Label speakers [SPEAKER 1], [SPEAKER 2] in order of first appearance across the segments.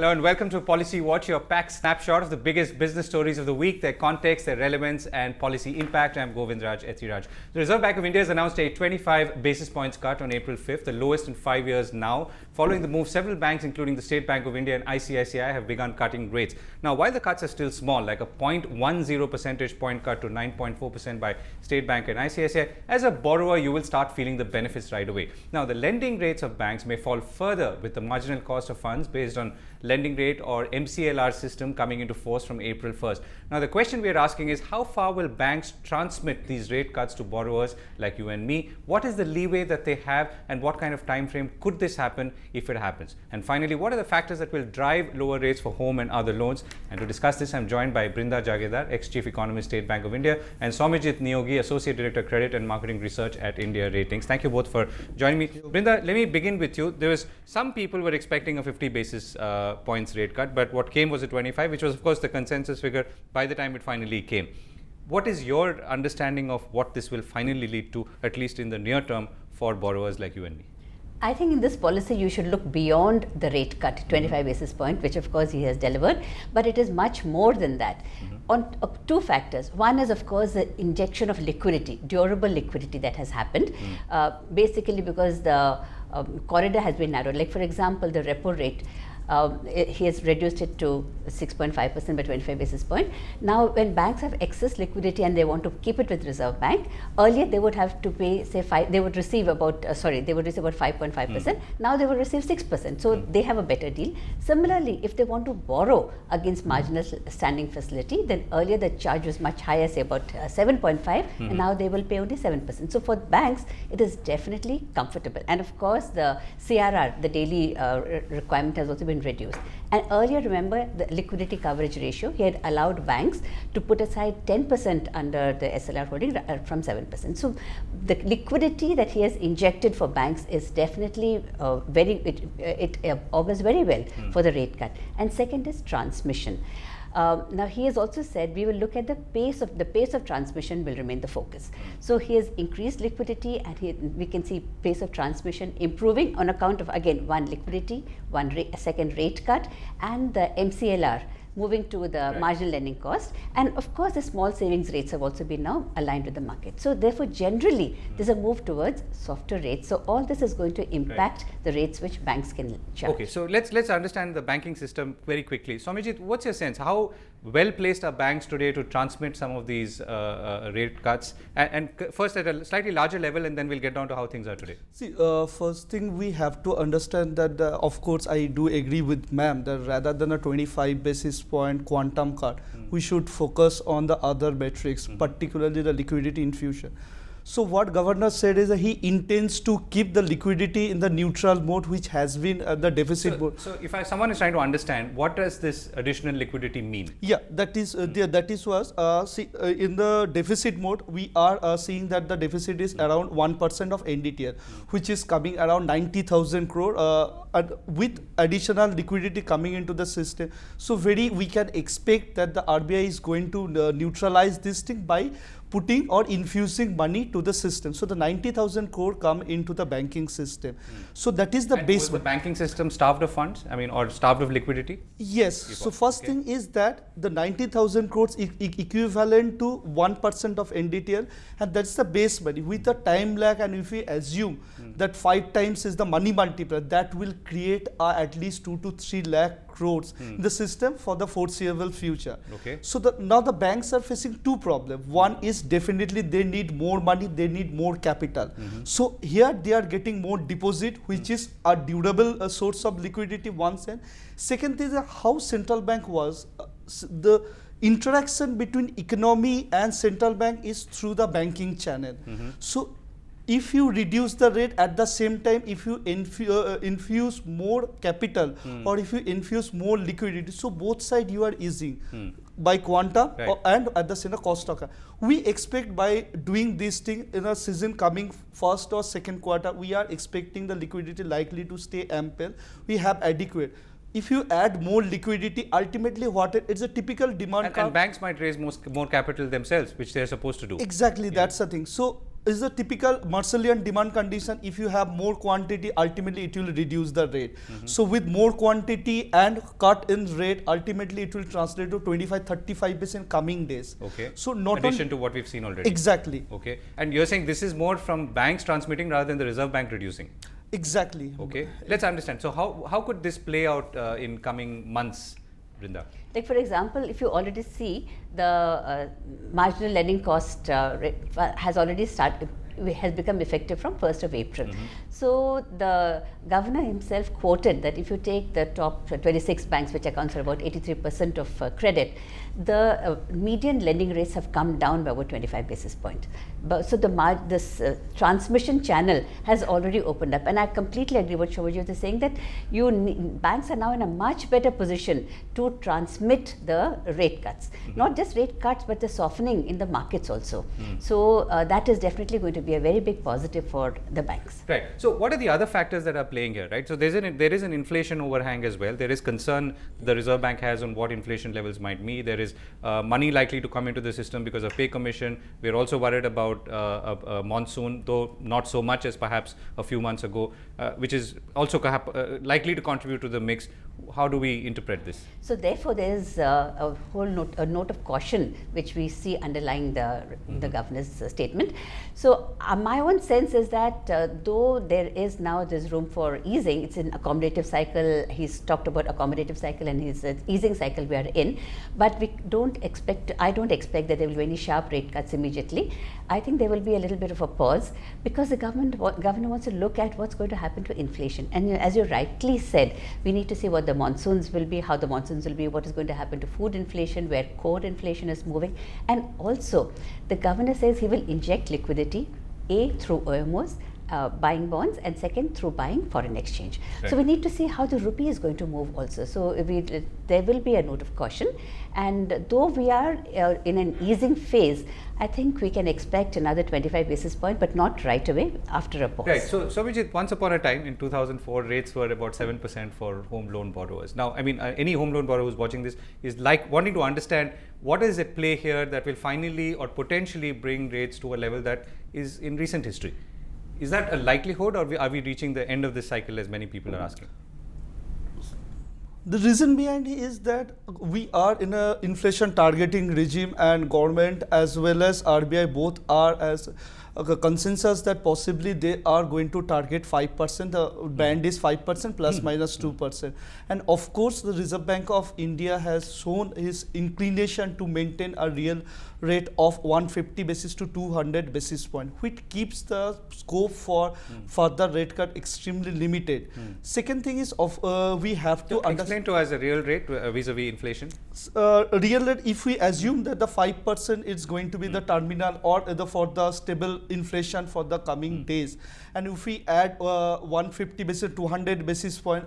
[SPEAKER 1] Hello and welcome to Policy Watch, your packed snapshot of the biggest business stories of the week, their context, their relevance and policy impact. I'm Govindraj, Ethiraj. The Reserve Bank of India has announced a 25 basis points cut on April 5th, the lowest in 5 years now. Following the move, several banks, including the State Bank of India and ICICI, have begun cutting rates. Now, while the cuts are still small, like a 0.10 percentage point cut to 9.4% by State Bank and ICICI, as a borrower, you will start feeling the benefits right away. Now, the lending rates of banks may fall further with the marginal cost of funds based on lending rate or MCLR system coming into force from April 1st. Now, the question we are asking is, how far will banks transmit these rate cuts to borrowers like you and me? What is the leeway that they have, and what kind of time frame could this happen if it happens? And finally, what are the factors that will drive lower rates for home and other loans? And to discuss this, I'm joined by Brinda, Jagirdar, ex-Chief Economist, State Bank of India, and Soumyajit, Niyogi, Associate Director, Credit and Marketing Research at India Ratings. Thank you both for joining me. Brinda, let me begin with you. There was some people were expecting a 50 basis points rate cut, but what came was a 25, which was of course the consensus figure by the time it finally came. What is your understanding of what this will finally lead to, at least in the near term, for borrowers like you and me?
[SPEAKER 2] I think in this policy you should look beyond the rate cut, 25 basis point, which of course he has delivered, but it is much more than that. On two factors. One is of course the injection of liquidity, durable liquidity that has happened, basically because the corridor has been narrowed. Like for example, the repo rate, he has reduced it to 6.5% by 25 basis point. Now, when banks have excess liquidity and they want to keep it with Reserve Bank, earlier they would have to pay, say, they would receive about 5.5%. Now they will receive 6%. So they have a better deal. Similarly, if they want to borrow against marginal standing facility, then earlier the charge was much higher, say about 7.5, and now they will pay only 7%. So for banks, it is definitely comfortable. And of course, the CRR, the daily requirement, has also been reduced. And earlier, remember, the liquidity coverage ratio, he had allowed banks to put aside 10% under the SLR holding from 7%. So the liquidity that he has injected for banks is definitely it augurs very well for the rate cut. And second is transmission. Now he has also said we will look at the pace of transmission will remain the focus. So he has increased liquidity, and we can see pace of transmission improving on account of, again, one, liquidity, second, rate cut, and the MCLR moving to the marginal lending cost, and of course the small savings rates have also been now aligned with the market. So therefore generally there's a move towards softer rates. So all this is going to impact the rates which banks can charge.
[SPEAKER 1] Okay, so let's understand the banking system very quickly. Soumyajit, what's your sense? How well placed are banks today to transmit some of these rate cuts? And first at a slightly larger level, and then we'll get down to how things are today.
[SPEAKER 3] See, first thing we have to understand that, of course, I do agree with ma'am that rather than a 25 basis point quantum cut, we should focus on the other metrics, particularly the liquidity infusion. So what governor said is that he intends to keep the liquidity in the neutral mode, which has been the deficit mode.
[SPEAKER 1] So if someone is trying to understand, what does this additional liquidity mean?
[SPEAKER 3] Yeah, that is was in the deficit mode, we are seeing that the deficit is around 1% of NDTL, which is coming around 90,000 crore with additional liquidity coming into the system. So we can expect that the RBI is going to neutralize this thing by putting or infusing money to the system. So the 90,000 crore come into the banking system. So that is the base.
[SPEAKER 1] Was the banking system starved of funds? I mean, or starved of liquidity?
[SPEAKER 3] Yes. So first thing is that the 90,000 crores equivalent to 1% of NDTL, and that's the base money. With a time lag, and if we assume that 5 times is the money multiplier, that will create at least 2 to 3 lakh crores in the system for the foreseeable future.
[SPEAKER 1] Okay.
[SPEAKER 3] So now the banks are facing two problems. One is definitely they need more money, they need more capital. So here they are getting more deposit, which is a durable source of liquidity, one sense. Second is how central bank was, the interaction between economy and central bank is through the banking channel. So if you reduce the rate, at the same time, if you infuse more capital or if you infuse more liquidity, so both sides you are easing by quantum and at the same cost of. We expect by doing this thing in a season coming first or second quarter, we are expecting the liquidity likely to stay ample. We have adequate. If you add more liquidity, ultimately it's a typical demand.
[SPEAKER 1] And banks might raise more capital themselves, which they're supposed to do.
[SPEAKER 3] Exactly, that's the thing. So is a typical Marshallian demand condition. If you have more quantity, ultimately it will reduce the rate. So with more quantity and cut in rate, ultimately it will translate to 25-35% coming days.
[SPEAKER 1] Okay.
[SPEAKER 3] So not
[SPEAKER 1] addition to what we've seen already.
[SPEAKER 3] Exactly.
[SPEAKER 1] Okay. And you're saying this is more from banks transmitting rather than the Reserve Bank reducing.
[SPEAKER 3] Exactly.
[SPEAKER 1] Okay. Let's understand. So how could this play out in coming months, Brinda?
[SPEAKER 2] Like for example, if you already see the marginal lending cost has already has become effective from 1st of April. So the governor himself quoted that if you take the top 26 banks, which accounts for about 83% of credit, the median lending rates have come down by about 25 basis points. So this transmission channel has already opened up, and I completely agree with Soumyajit is saying that banks are now in a much better position to transmit the rate cuts. Not just rate cuts, but the softening in the markets also. So that is definitely going to be a very big positive for the banks.
[SPEAKER 1] Right. So what are the other factors that are playing here, right? So there is an inflation overhang as well. There is concern the Reserve Bank has on what inflation levels might be. There is money likely to come into the system because of pay commission. We're also worried about a monsoon, though not so much as perhaps a few months ago, which is also likely to contribute to the mix. How do we interpret this?
[SPEAKER 2] So therefore, there is a whole note of caution which we see underlying the governor's statement. So my own sense is that though there is now this room for easing, it's an accommodative cycle. He's talked about accommodative cycle and his easing cycle we are in, but I don't expect that there will be any sharp rate cuts immediately. I think there will be a little bit of a pause because the governor wants to look at what's going to happen to inflation. And as you rightly said, we need to see what the monsoons will be, how the monsoons will be, what is going to happen to food inflation, where core inflation is moving. And also, the governor says he will inject liquidity, A, through OMOs, buying bonds, and second through buying foreign exchange. Right. So we need to see how the rupee is going to move also. So there will be a note of caution, and though we are in an easing phase, I think we can expect another 25 basis point, but not right away after a pause.
[SPEAKER 1] Right. So Soumyajit, once upon a time in 2004, rates were about 7% for home loan borrowers. Now, I mean, any home loan borrower who's watching this is like wanting to understand what is at play here that will finally or potentially bring rates to a level that is in recent history. Is that a likelihood, or are we reaching the end of this cycle as many people are asking?
[SPEAKER 3] The reason behind it is that we are in an inflation targeting regime, and government as well as RBI both are as a consensus that possibly they are going to target 5%. The band is 5% plus minus 2%. And of course, the Reserve Bank of India has shown his inclination to maintain a real rate of 150 basis to 200 basis point, which keeps the scope for further rate cut extremely limited. Second thing is we have to
[SPEAKER 1] explain to us a real rate vis-a-vis inflation.
[SPEAKER 3] Real rate, if we assume that the 5% is going to be the terminal or for the stable inflation for the coming days, and if we add 150 basis 200 basis point,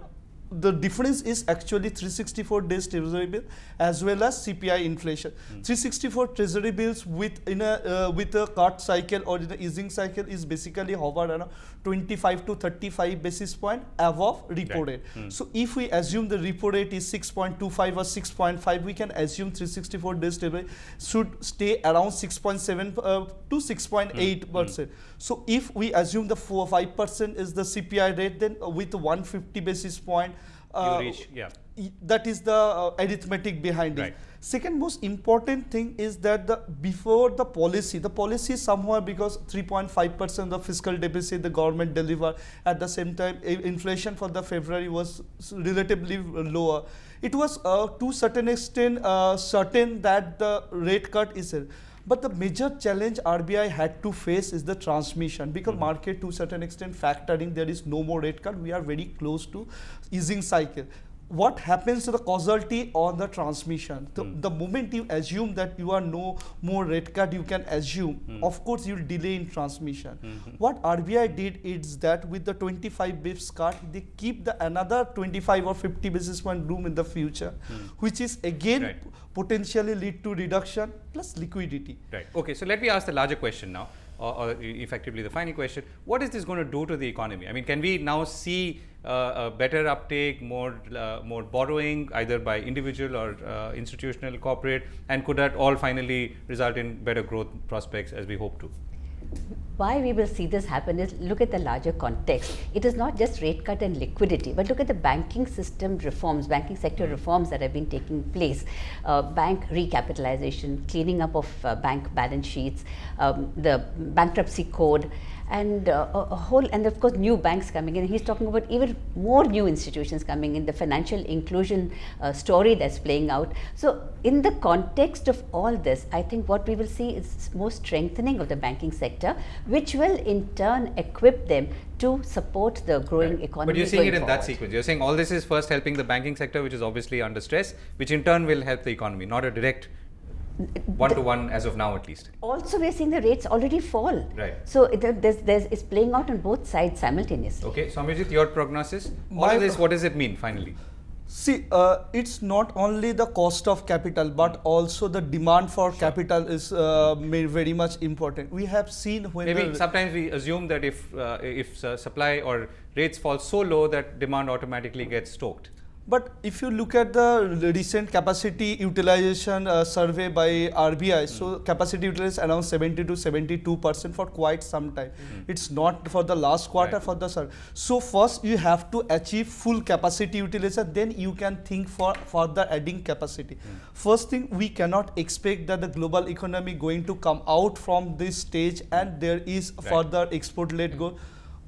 [SPEAKER 3] the difference is actually 364 days treasury bill as well as CPI inflation. 364 treasury bills with a cut cycle or in the easing cycle is basically hover around 25 to 35 basis point above repo rate. So if we assume the repo rate is 6.25 or 6.5, we can assume 364 days treasury should stay around 6.7 to 6.8%. So if we assume the 5% is the CPI rate, then with 150 basis point, that is the arithmetic behind it. Second most important thing is that before the policy somewhere, because 3.5% of fiscal deficit the government delivered, at the same time inflation for the February was relatively lower. It was to certain extent certain that the rate cut is it. But the major challenge RBI had to face is the transmission, because market to certain extent factoring there is no more rate cut. We are very close to easing cycle. What happens to the causality on the transmission? The moment you assume that you are no more rate cut, you can assume, of course, you'll delay in transmission. What RBI did is that with the 25 bips cut, they keep another 25 or 50 basis point room in the future, which is again potentially lead to reduction plus liquidity.
[SPEAKER 1] Right. Okay. So let me ask the larger question now, or effectively the final question. What is this going to do to the economy? I mean, can we now see a better uptake, more borrowing, either by individual or institutional, corporate, and could that all finally result in better growth prospects as we hope to?
[SPEAKER 2] Why we will see this happen is look at the larger context. It is not just rate cut and liquidity, but look at the banking system reforms, banking sector reforms that have been taking place. Bank recapitalization, cleaning up of bank balance sheets, the bankruptcy code, and a whole, and of course new banks coming in. He's talking about even more new institutions coming in, the financial inclusion story that's playing out. So in the context of all this, I think what we will see is more strengthening of the banking sector, which will in turn equip them to support the growing economy.
[SPEAKER 1] But you're seeing it in
[SPEAKER 2] forward.
[SPEAKER 1] that sequence. You're saying all this is first helping the banking sector, which is obviously under stress, which in turn will help the economy, not a direct one-to-one as of now at least.
[SPEAKER 2] Also, we're seeing the rates already fall.
[SPEAKER 1] Right.
[SPEAKER 2] So it's playing out on both sides simultaneously.
[SPEAKER 1] Okay, Soumyajit, your prognosis? All
[SPEAKER 3] My
[SPEAKER 1] of this, what does it mean finally?
[SPEAKER 3] See, it's not only the cost of capital, but also the demand for capital is very much important. We have seen when
[SPEAKER 1] Maybe sometimes we assume that if supply or rates fall so low that demand automatically gets stoked.
[SPEAKER 3] But if you look at the recent capacity utilization survey by RBI, so capacity utilization around 70 to 72% for quite some time. It's not for the last quarter, for the survey. So first you have to achieve full capacity utilization, then you can think for further adding capacity. First thing, we cannot expect that the global economy going to come out from this stage and there is further export-led growth,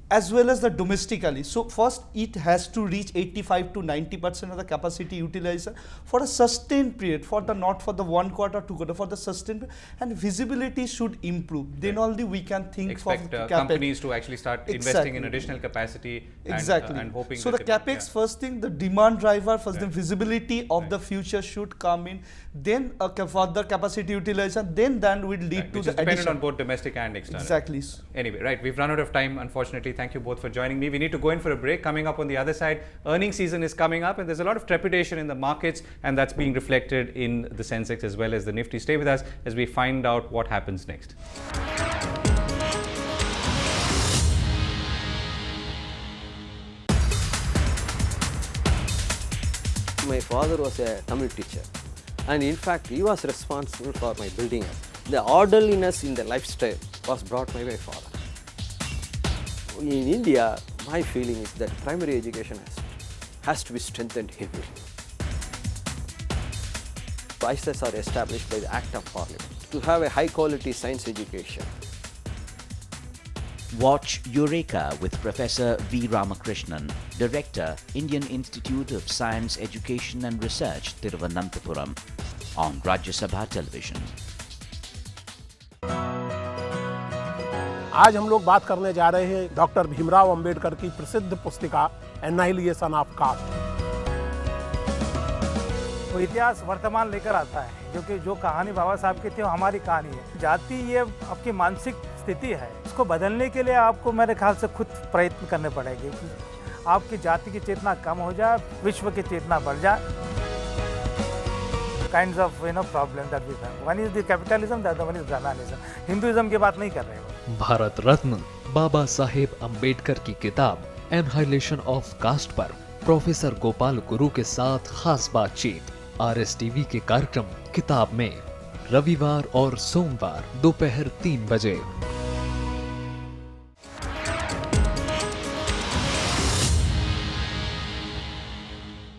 [SPEAKER 3] as well as the domestically. So first it has to reach 85 to 90% of the capacity utilization for a sustained period, for the not for the 1 quarter, 2 quarter, for the sustained period, and visibility should improve. Then only we can think
[SPEAKER 1] Expect
[SPEAKER 3] for
[SPEAKER 1] companies to actually start investing in additional capacity and hoping.
[SPEAKER 3] So
[SPEAKER 1] that
[SPEAKER 3] the
[SPEAKER 1] demand-
[SPEAKER 3] capex first thing, the demand driver first, the visibility of the future should come in. Then further capacity utilization, then will lead to
[SPEAKER 1] which
[SPEAKER 3] the
[SPEAKER 1] is dependent
[SPEAKER 3] addition.
[SPEAKER 1] on both domestic and external.
[SPEAKER 3] Exactly.
[SPEAKER 1] Anyway, right, we've run out of time, unfortunately. Thank you both for joining me. We need to go in for a break. Coming up on the other side, earnings season is coming up and there's a lot of trepidation in the markets, and that's being reflected in the Sensex as well as the Nifty. Stay with us as we find out what happens next.
[SPEAKER 4] My father was a Tamil teacher, and in fact he was responsible for my building up. The orderliness in the lifestyle was brought by my father. In India, my feeling is that primary education has to be strengthened heavily. ICES are established by the Act of Parliament to have a high quality science education.
[SPEAKER 5] Watch Eureka with Professor V. Ramakrishnan, Director, Indian Institute of Science, Education and Research, Thiruvananthapuram, on Rajya Sabha Television.
[SPEAKER 6] आज हम लोग बात करने जा रहे हैं doctor Bhimrao Ambedkar की प्रसिद्ध पुस्तिका एनाइलिएशन ऑफ कास्ट।
[SPEAKER 7] वो इतिहास वर्तमान लेकर आता है, क्योंकि जो कहानी बाबा साहब की थी वो हमारी कहानी है। जाति ये आपकी मानसिक स्थिति है, उसको बदलने के लिए आपको मेरे ख्याल से खुद प्रयत्न करने पड़ेंगे कि आपकी जाति की चेतना कम हो जाए, विश्व की चेतना बढ़ जाए। Kinds of problem that we have, one is the capitalism, the other one is journalism. Hinduism की बात नहीं कर रहे हो।
[SPEAKER 8] भारत रत्न बाबा साहेब अंबेडकर की किताब एनहाइलेशन ऑफ कास्ट पर प्रोफेसर गोपाल गुरु के साथ खास बातचीत RSTV के कार्यक्रम किताब में रविवार और सोमवार दोपहर 3 बजे।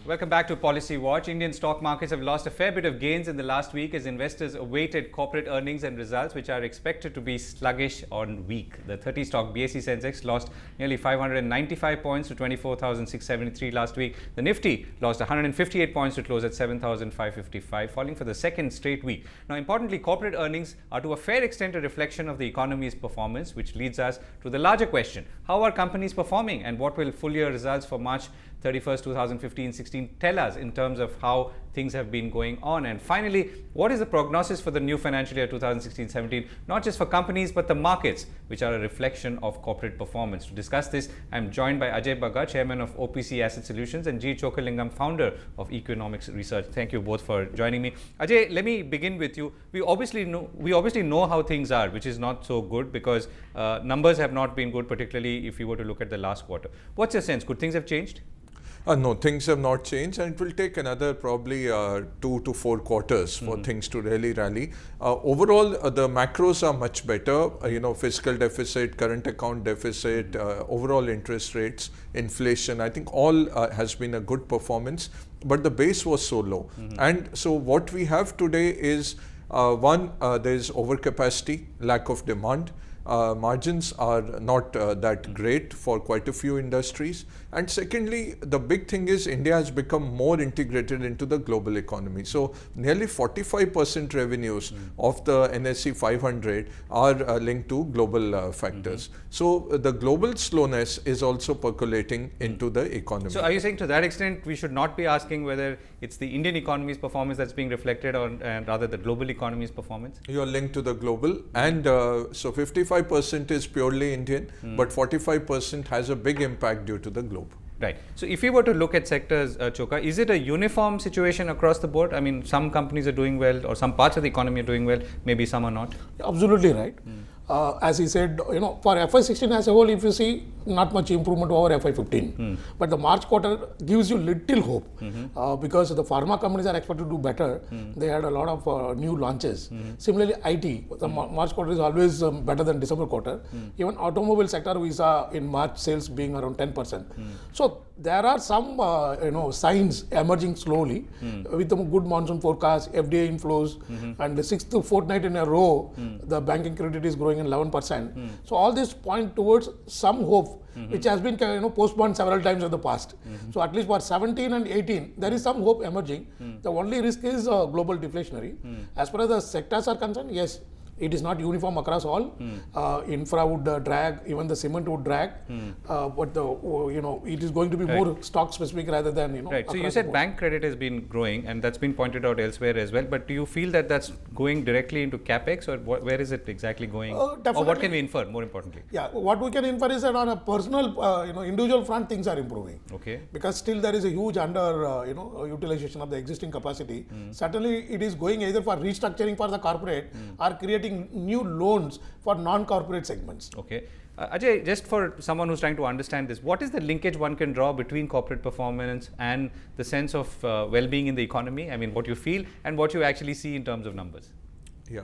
[SPEAKER 1] Welcome back to Policy Watch. Indian stock markets have lost a fair bit of gains in the last week as investors awaited corporate earnings and results, which are expected to be sluggish on week. The 30 stock BSE Sensex lost nearly 595 points to 24,673 last week. The Nifty lost 158 points to close at 7,555, falling for the second straight week. Now, importantly, corporate earnings are to a fair extent a reflection of the economy's performance, which leads us to the larger question: how are companies performing, and what will full year results for March 31st, 2015-16 tell us in terms of how things have been going on? And finally, what is the prognosis for the new financial year 2016-17, not just for companies but the markets, which are a reflection of corporate performance? To discuss this, I'm joined by Ajay Bagga, Chairman of OPC Asset Solutions, and G. Chokkalingam, Founder of Economics Research. Thank you both for joining me. Ajay, let me begin with you. We obviously know how things are, which is not so good because numbers have not been good, particularly if you were to look at the last quarter. What's your sense? Could things have changed?
[SPEAKER 9] No, things have not changed, and it will take another probably 2 to 4 quarters for things to really rally. Overall, the macros are much better. Fiscal deficit, current account deficit, overall interest rates, inflation. I think all has been a good performance, but the base was so low. And so what we have today is one, there is overcapacity, lack of demand. Margins are not that great for quite a few industries. And secondly, the big thing is India has become more integrated into the global economy. So nearly 45% revenues of the NSE 500 are linked to global factors. So the global slowness is also percolating into the economy.
[SPEAKER 1] So are you saying to that extent we should not be asking whether it's the Indian economy's performance that's being reflected on, and rather the global economy's performance?
[SPEAKER 9] You're linked to the global, and so 55% is purely Indian, but 45% has a big impact due to the globe.
[SPEAKER 1] Right. So if we were to look at sectors, Chokka, is it a uniform situation across the board? I mean, some companies are doing well, or some parts of the economy are doing well, maybe some are not.
[SPEAKER 6] Absolutely right. As he said, for FY16 as a whole, if you see, not much improvement over FY15. But the March quarter gives you little hope because the pharma companies are expected to do better. They had a lot of new launches. Similarly, IT, the March quarter is always better than December quarter. Even automobile sector, we saw in March sales being around 10%. So there are some signs emerging slowly with a good monsoon forecast, FDI inflows, and the 6th fortnight in a row, the banking credit is growing in 11%. So all this point towards some hope, which has been postponed several times in the past. So at least for 17 and 18, there is some hope emerging. The only risk is global deflationary. As far as the sectors are concerned, yes, it is not uniform across all. Infra would drag, even the cement would drag, but it is going to be more stock specific rather than
[SPEAKER 1] Right. So you said bank credit has been growing, and that's been pointed out elsewhere as well. But do you feel that that's going directly into capex, or where is it exactly going? Or what can we infer? More importantly,
[SPEAKER 6] what we can infer is that on a personal, individual front, things are improving.
[SPEAKER 1] Okay.
[SPEAKER 6] Because still there is a huge under, utilization of the existing capacity. Certainly, it is going either for restructuring for the corporate or creating new loans for non-corporate segments.
[SPEAKER 1] Okay. Ajay, just for someone who's trying to understand this, what is the linkage one can draw between corporate performance and the sense of well-being in the economy? I mean, what you feel and what you actually see in terms of numbers.
[SPEAKER 9] Yeah.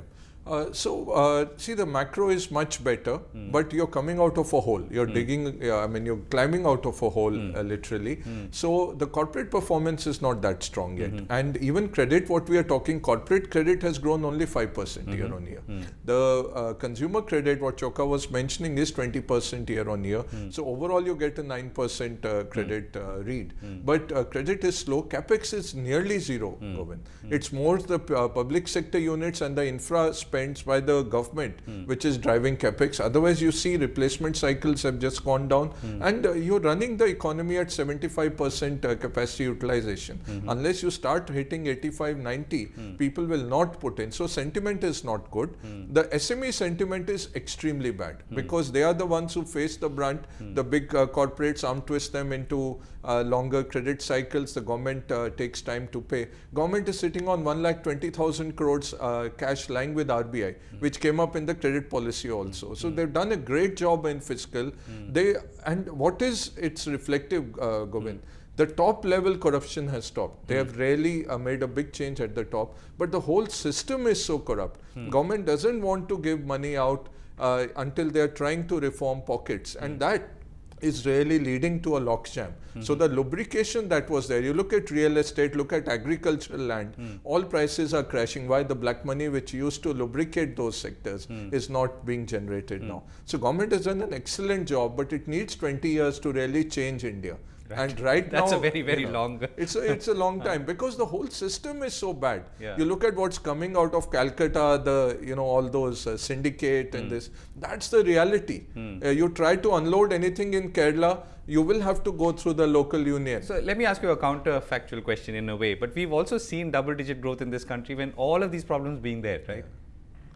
[SPEAKER 9] See, the macro is much better, but you're coming out of a hole. You're digging, you're climbing out of a hole, literally. So the corporate performance is not that strong yet. And even credit, what we are talking, corporate credit has grown only 5% year on year. The consumer credit, what Chokka was mentioning, is 20% year on year. So overall, you get a 9% credit read. But credit is slow. Capex is nearly zero, Govind. It's more the public sector units and the infra spends by the government, which is driving capex. Otherwise, you see replacement cycles have just gone down, and you're running the economy at 75% capacity utilization. Unless you start hitting 85, 90, people will not put in. So sentiment is not good. The SME sentiment is extremely bad because they are the ones who face the brunt. The big corporates arm twist them into longer credit cycles. The government takes time to pay. Government is sitting on 1,20,000 crores cash lying with RBI, which came up in the credit policy also. So they've done a great job in fiscal. And what is its reflective, Govind? The top level corruption has stopped. They have really made a big change at the top, but the whole system is so corrupt. Government doesn't want to give money out until they are trying to reform pockets, and that is really leading to a logjam. So the lubrication that was there, you look at real estate, look at agricultural land, all prices are crashing. Why? The black money which used to lubricate those sectors is not being generated now. So government has done an excellent job, but it needs 20 years to really change India.
[SPEAKER 1] Right.
[SPEAKER 9] And right
[SPEAKER 1] That's
[SPEAKER 9] now,
[SPEAKER 1] a very, very long.
[SPEAKER 9] It's a long time because the whole system is so bad.
[SPEAKER 1] Yeah.
[SPEAKER 9] You look at what's coming out of Calcutta, all those syndicate and this. That's the reality. You try to unload anything in Kerala, you will have to go through the local union.
[SPEAKER 1] So let me ask you a counterfactual question in a way. But we've also seen double-digit growth in this country when all of these problems being there, right?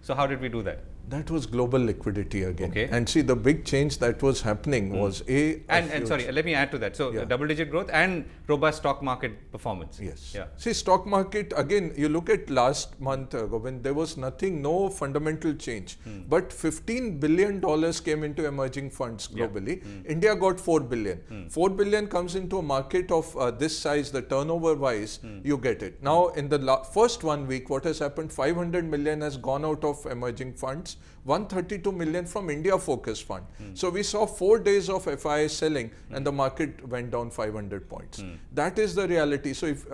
[SPEAKER 1] So how did we do that?
[SPEAKER 9] That was global liquidity again.
[SPEAKER 1] Okay.
[SPEAKER 9] And see, the big change that was happening was
[SPEAKER 1] And sorry, let me add to that. So double-digit growth and robust stock market performance.
[SPEAKER 9] Yes.
[SPEAKER 1] Yeah.
[SPEAKER 9] See, stock market, again, you look at last month, Govind, there was nothing, no fundamental change. But $15 billion came into emerging funds globally. India got $4 billion. $4 billion comes into a market of this size, the turnover-wise, you get it. Now, in the first 1 week, what has happened, 500 million has gone out of emerging funds. 132 million from India focused fund. So we saw 4 days of FII selling and the market went down 500 points. That is the reality. So if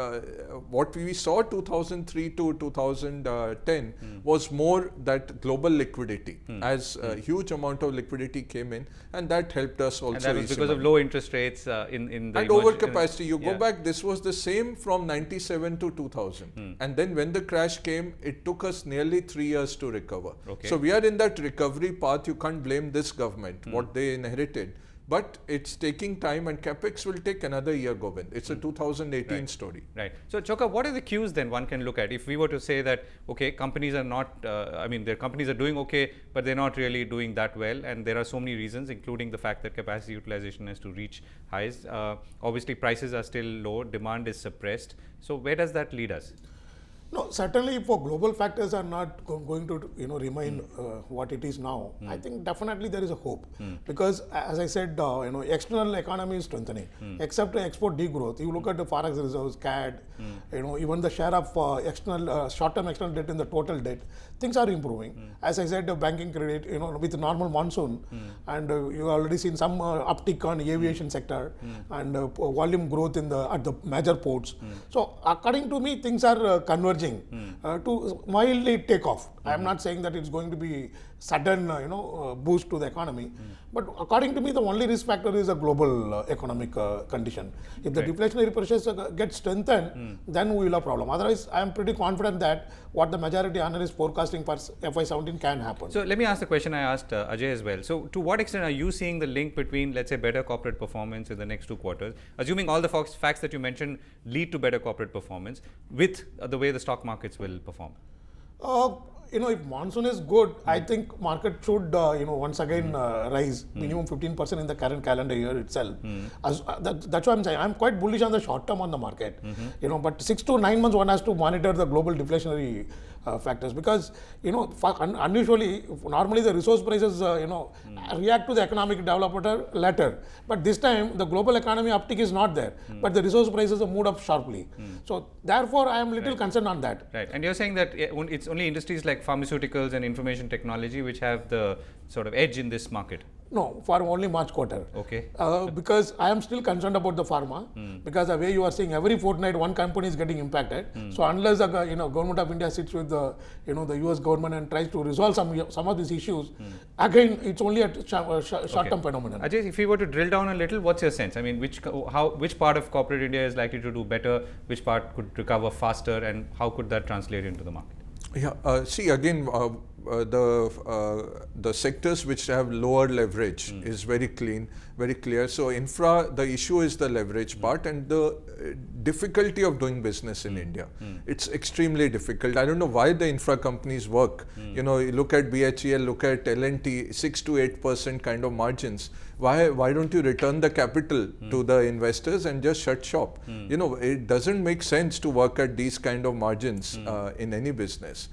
[SPEAKER 9] what we saw 2003 to 2010 was more that global liquidity as a huge amount of liquidity came in, and that helped us also.
[SPEAKER 1] And that was because of low interest rates in the
[SPEAKER 9] and overcapacity. You go back, this was the same from 97 to 2000. And then when the crash came, it took us nearly 3 years to recover.
[SPEAKER 1] Okay.
[SPEAKER 9] So we are in that recovery path. You can't blame this government, what they inherited. But it's taking time, and capex will take another year, Govind. It's a 2018 story.
[SPEAKER 1] Right. So, Chokka, what are the cues then one can look at if we were to say that, okay, companies are not, their companies are doing okay, but they're not really doing that well, and there are so many reasons, including the fact that capacity utilization has to reach highs. Obviously, prices are still low, demand is suppressed. So, where does that lead us?
[SPEAKER 6] No, certainly for global factors are not going to remain what it is now. I think definitely there is a hope because as I said, external economy is strengthening. Except export degrowth, you look at the forex reserves, CAD, even the share of external short-term external debt in the total debt, things are improving. As I said, the banking credit, with normal monsoon, and you already seen some uptick on aviation sector and volume growth at the major ports. So according to me, things are converging to mildly take off. I am not saying that it's going to be sudden, boost to the economy, but according to me, the only risk factor is a global economic condition. If the deflationary pressures get strengthened, then we will have a problem. Otherwise, I am pretty confident that what the majority analysts forecasting for FY17 can happen.
[SPEAKER 1] So let me ask the question I asked Ajay as well. So to what extent are you seeing the link between, let's say, better corporate performance in the next 2 quarters, assuming all the facts that you mentioned lead to better corporate performance, with the way the stock markets will perform?
[SPEAKER 6] If monsoon is good, I think market should, once again rise minimum 15% in the current calendar year itself. That's what I'm saying. I'm quite bullish on the short term on the market. But 6 to 9 months one has to monitor the global deflationary factors because, unusually, normally the resource prices, react to the economic development later. But this time the global economy uptick is not there, but the resource prices have moved up sharply. So therefore, I am little concerned on that.
[SPEAKER 1] Right. And you're saying that it's only industries like pharmaceuticals and information technology which have the sort of edge in this market?
[SPEAKER 6] No, for only March quarter.
[SPEAKER 1] Okay.
[SPEAKER 6] Because I am still concerned about the pharma, because the way you are seeing every fortnight one company is getting impacted. So unless the government of India sits with the the US government and tries to resolve some of these issues, again it's only a short-term phenomenon.
[SPEAKER 1] Ajay, if we were to drill down a little, what's your sense? I mean, which part of corporate India is likely to do better? Which part could recover faster, and how could that translate into the market?
[SPEAKER 9] Yeah, see again, the sectors which have lower leverage is very clear. So infra, the issue is the leverage part and the difficulty of doing business in India. It's extremely difficult. I don't know why the infra companies work. You look at BHEL, look at L&T, 6 to 8% kind of margins. Why don't you return the capital to the investors and just shut shop? It doesn't make sense to work at these kind of margins in any business.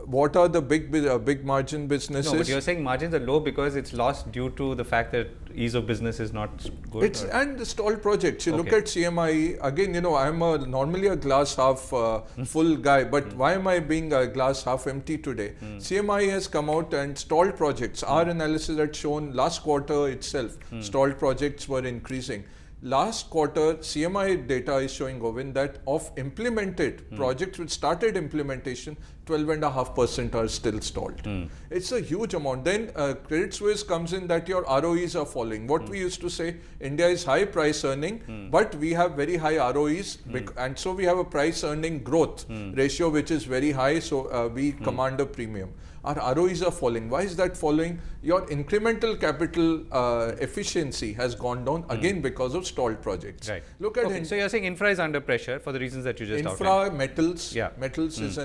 [SPEAKER 9] What are the big margin businesses?
[SPEAKER 1] No, but you're saying margins are low because it's lost due to the fact that ease of business is not good?
[SPEAKER 9] And the stalled projects. You look at CMI, again, I'm normally a glass half full guy, but why am I being a glass half empty today? CMI has come out and stalled projects. Our analysis had shown last quarter itself, stalled projects were increasing. Last quarter, CMI data is showing, Govind, that of implemented projects which started implementation, 12.5% are still stalled. It's a huge amount. Then Credit Suisse comes in that your ROEs are falling. What we used to say, India is high price earning, but we have very high ROEs, and so we have a price earning growth ratio which is very high, so we command a premium. Our ROEs are falling. Why is that falling? Your incremental capital efficiency has gone down again because of stalled projects.
[SPEAKER 1] Right.
[SPEAKER 9] Look at
[SPEAKER 1] so you're saying infra is under pressure for the reasons that you just outlined.
[SPEAKER 9] Infra, metals. Yeah. Metals is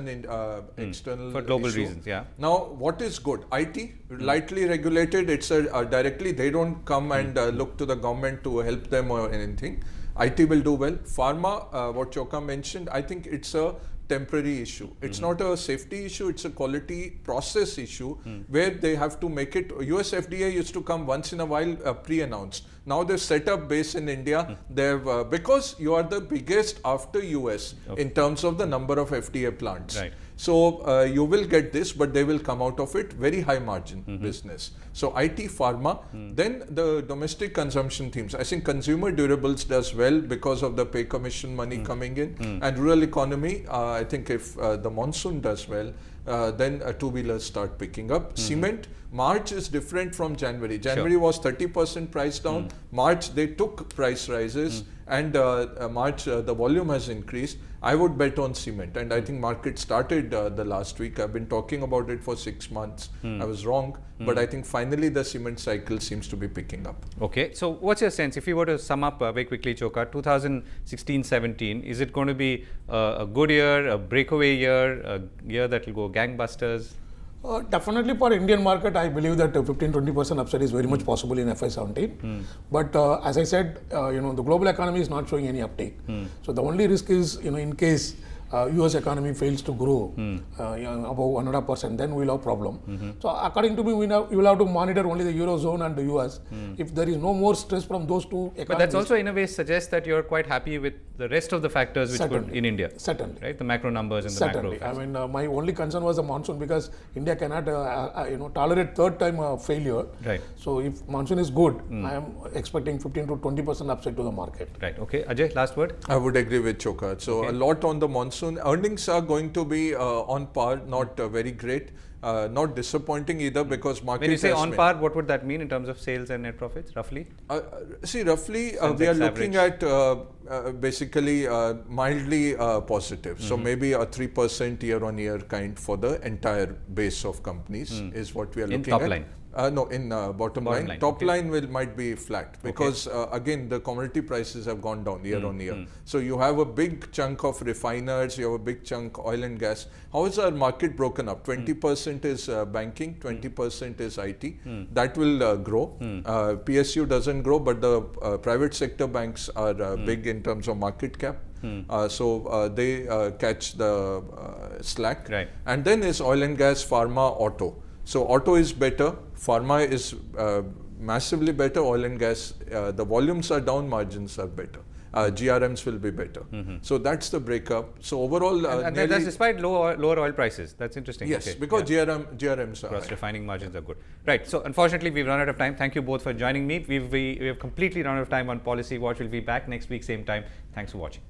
[SPEAKER 9] external
[SPEAKER 1] for global
[SPEAKER 9] issue.
[SPEAKER 1] reasons, yeah.
[SPEAKER 9] Now, what is good? IT, lightly regulated, it's directly, they don't come and look to the government to help them or anything. IT will do well. Pharma, what Chokka mentioned, I think it's a temporary issue. It's not a safety issue, it's a quality process issue where they have to make it. US FDA used to come once in a while pre-announced. Now they've set up base in India. They've because you are the biggest after US in terms of the number of FDA plants.
[SPEAKER 1] Right.
[SPEAKER 9] So you will get this, but they will come out of it very high margin business. So IT, pharma, then the domestic consumption themes. I think consumer durables does well because of the pay commission money coming in, and rural economy. I think if the monsoon does well, then two-wheelers start picking up. Cement, March is different from January. January was 30% price down. March they took price rises, and March the volume has increased. I would bet on cement, and I think market started the last week. I've been talking about it for 6 months. I was wrong, but I think finally the cement cycle seems to be picking up.
[SPEAKER 1] Okay, so what's your sense? If you were to sum up very quickly, Chokka, 2016-17, is it going to be a good year, a breakaway year, a year that will go gangbusters?
[SPEAKER 6] Definitely for Indian market, I believe that 15-20% upside is very much possible in FY17. But as I said, the global economy is not showing any uptake. So the only risk is, in case US economy fails to grow above 1.5%, then we'll have problem. So according to me, we will have to monitor only the Eurozone and the US. If there is no more stress from those two economies.
[SPEAKER 1] But that's also in a way suggests that you're quite happy with the rest of the factors which could in India.
[SPEAKER 6] Certainly.
[SPEAKER 1] Right? The macro numbers and the
[SPEAKER 6] Certainly.
[SPEAKER 1] macro.
[SPEAKER 6] I mean, my only concern was the monsoon, because India cannot tolerate third time failure.
[SPEAKER 1] Right.
[SPEAKER 6] So if monsoon is good, I am expecting 15-20% upside to the market.
[SPEAKER 1] Right. Okay. Ajay, last word?
[SPEAKER 9] I would agree with Chokka. So a lot on the monsoon. Earnings are going to be on par, not very great. Not disappointing either, because market.
[SPEAKER 1] When you say on par, what would that mean in terms of sales and net profits, roughly?
[SPEAKER 9] Roughly we are looking at basically mildly positive. So maybe a 3% year-on-year kind for the entire base of companies is what we are looking
[SPEAKER 1] top
[SPEAKER 9] at.
[SPEAKER 1] line.
[SPEAKER 9] No, in bottom line. Top line might be flat, because again the commodity prices have gone down year on year. So you have a big chunk of refiners, you have a big chunk oil and gas. How is our market broken up? 20% is banking, 20% is IT. That will grow. PSU doesn't grow, but the private sector banks are big in terms of market cap. So they catch the slack.
[SPEAKER 1] Right.
[SPEAKER 9] And then is oil and gas, pharma, auto. So auto is better, pharma is massively better, oil and gas, the volumes are down, margins are better. GRMs will be better. So that's the breakup. So overall,
[SPEAKER 1] and that's despite lower oil prices. That's interesting.
[SPEAKER 9] Yes, because GRMs are
[SPEAKER 1] cross
[SPEAKER 9] high.
[SPEAKER 1] refining margins are good. Right. So unfortunately, we've run out of time. Thank you both for joining me. We have completely run out of time on Policy Watch. We'll be back next week, same time. Thanks for watching.